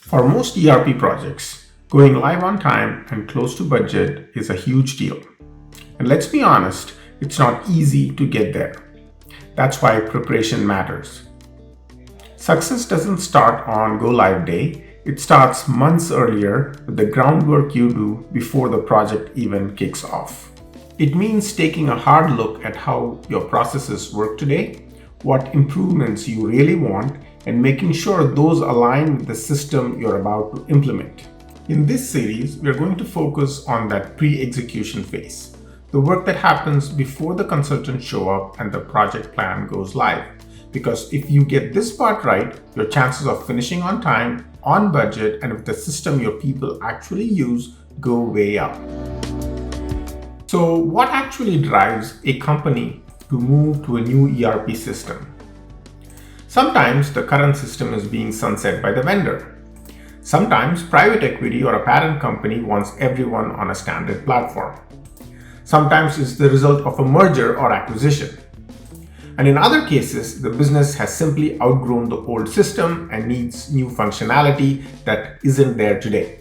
For most ERP projects, going live on time and close to budget is a huge deal. And let's be honest, it's not easy to get there. That's why preparation matters. Success doesn't start on go live day, it starts months earlier with the groundwork you do before the project even kicks off. It means taking a hard look at how your processes work today, what improvements you really want, and making sure those align with the system you're about to implement. In this series, we're going to focus on that pre-execution phase, the work that happens before the consultants show up and the project plan goes live. Because if you get this part right, your chances of finishing on time, on budget, and with the system your people actually use go way up. So what actually drives a company to move to a new ERP system? Sometimes the current system is being sunset by the vendor. Sometimes private equity or a parent company wants everyone on a standard platform. Sometimes it's the result of a merger or acquisition. And in other cases, the business has simply outgrown the old system and needs new functionality that isn't there today.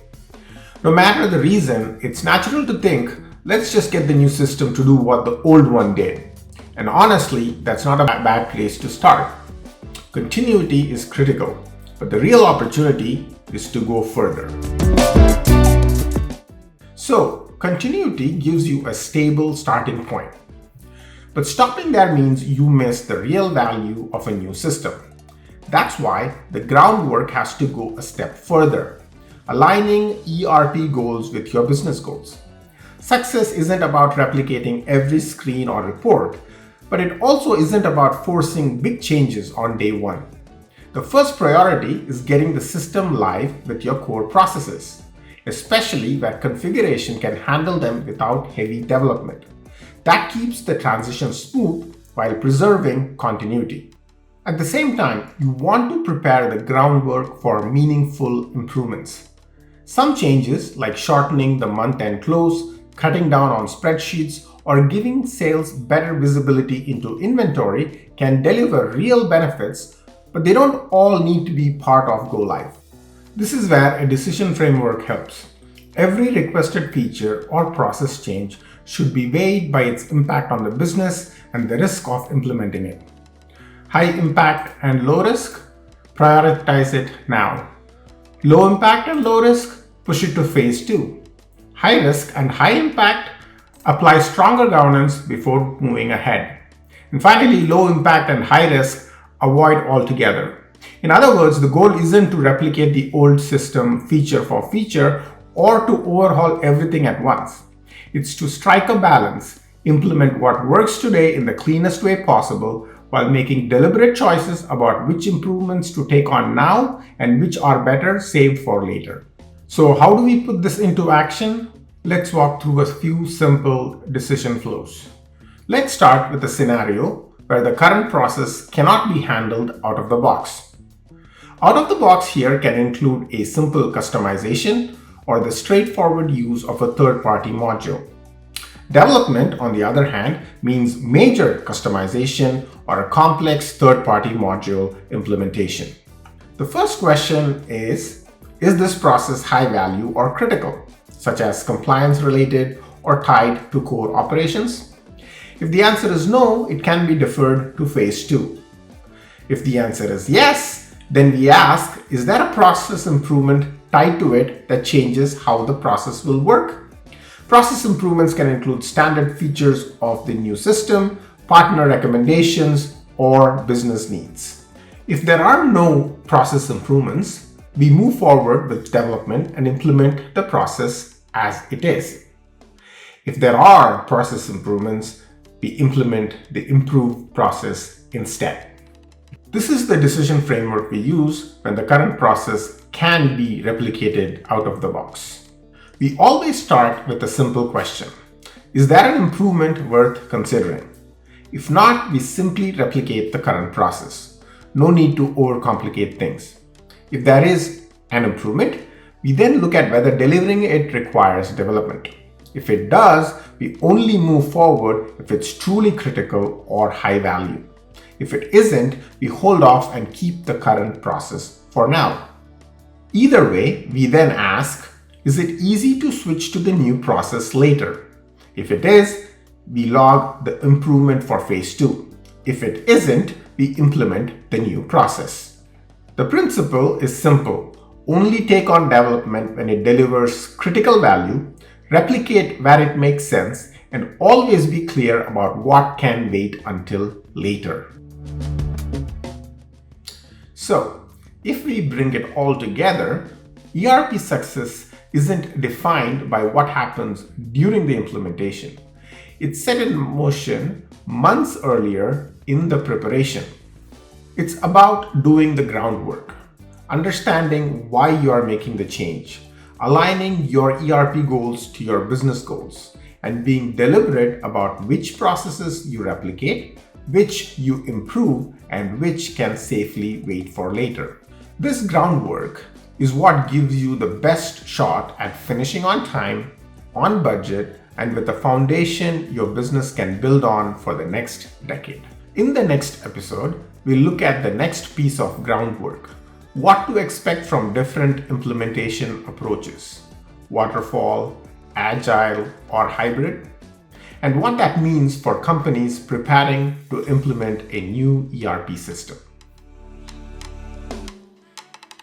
No matter the reason, it's natural to think, let's just get the new system to do what the old one did. And honestly, that's not a bad place to start. Continuity is critical, but the real opportunity is to go further. So, continuity gives you a stable starting point. But stopping there means you miss the real value of a new system. That's why the groundwork has to go a step further, aligning ERP goals with your business goals. Success isn't about replicating every screen or report, but it also isn't about forcing big changes on day one. The first priority is getting the system live with your core processes, especially where configuration can handle them without heavy development. That keeps the transition smooth while preserving continuity. At the same time, you want to prepare the groundwork for meaningful improvements. Some changes, like shortening the month-end close, cutting down on spreadsheets, or giving sales better visibility into inventory, can deliver real benefits, but they don't all need to be part of go live. This is where a decision framework helps. Every requested feature or process change should be weighed by its impact on the business and the risk of implementing it. High impact and low risk, prioritize it now. Low impact and low risk, push it to phase 2. High risk and high impact, apply stronger governance before moving ahead. And finally, low impact and high risk, avoid altogether. In other words, the goal isn't to replicate the old system feature for feature or to overhaul everything at once. It's to strike a balance, implement what works today in the cleanest way possible while making deliberate choices about which improvements to take on now and which are better saved for later. So how do we put this into action? Let's walk through a few simple decision flows. Let's start with a scenario where the current process cannot be handled out of the box. Out of the box here can include a simple customization or the straightforward use of a third-party module. Development, on the other hand, means major customization or a complex third-party module implementation. The first question is this process high value or critical, such as compliance related or tied to core operations? If the answer is no, it can be deferred to phase 2. If the answer is yes, then we ask, is there a process improvement tied to it that changes how the process will work? Process improvements can include standard features of the new system, partner recommendations, or business needs. If there are no process improvements, we move forward with development and implement the process as it is. If there are process improvements, we implement the improved process instead. This is the decision framework we use when the current process can be replicated out of the box. We always start with a simple question. Is there an improvement worth considering? If not, we simply replicate the current process. No need to overcomplicate things. If there is an improvement, we then look at whether delivering it requires development. If it does, we only move forward if it's truly critical or high value. If it isn't, we hold off and keep the current process for now. Either way, we then ask, is it easy to switch to the new process later? If it is, we log the improvement for phase 2. If it isn't, we implement the new process. The principle is simple. Only take on development when it delivers critical value, replicate where it makes sense, and always be clear about what can wait until later. So, if we bring it all together, ERP success isn't defined by what happens during the implementation. It's set in motion months earlier in the preparation. It's about doing the groundwork, understanding why you are making the change, aligning your ERP goals to your business goals, and being deliberate about which processes you replicate, which you improve, and which can safely wait for later. This groundwork is what gives you the best shot at finishing on time, on budget, and with a foundation your business can build on for the next decade. In the next episode, we'll look at the next piece of groundwork, what to expect from different implementation approaches, waterfall, agile, or hybrid, and what that means for companies preparing to implement a new ERP system.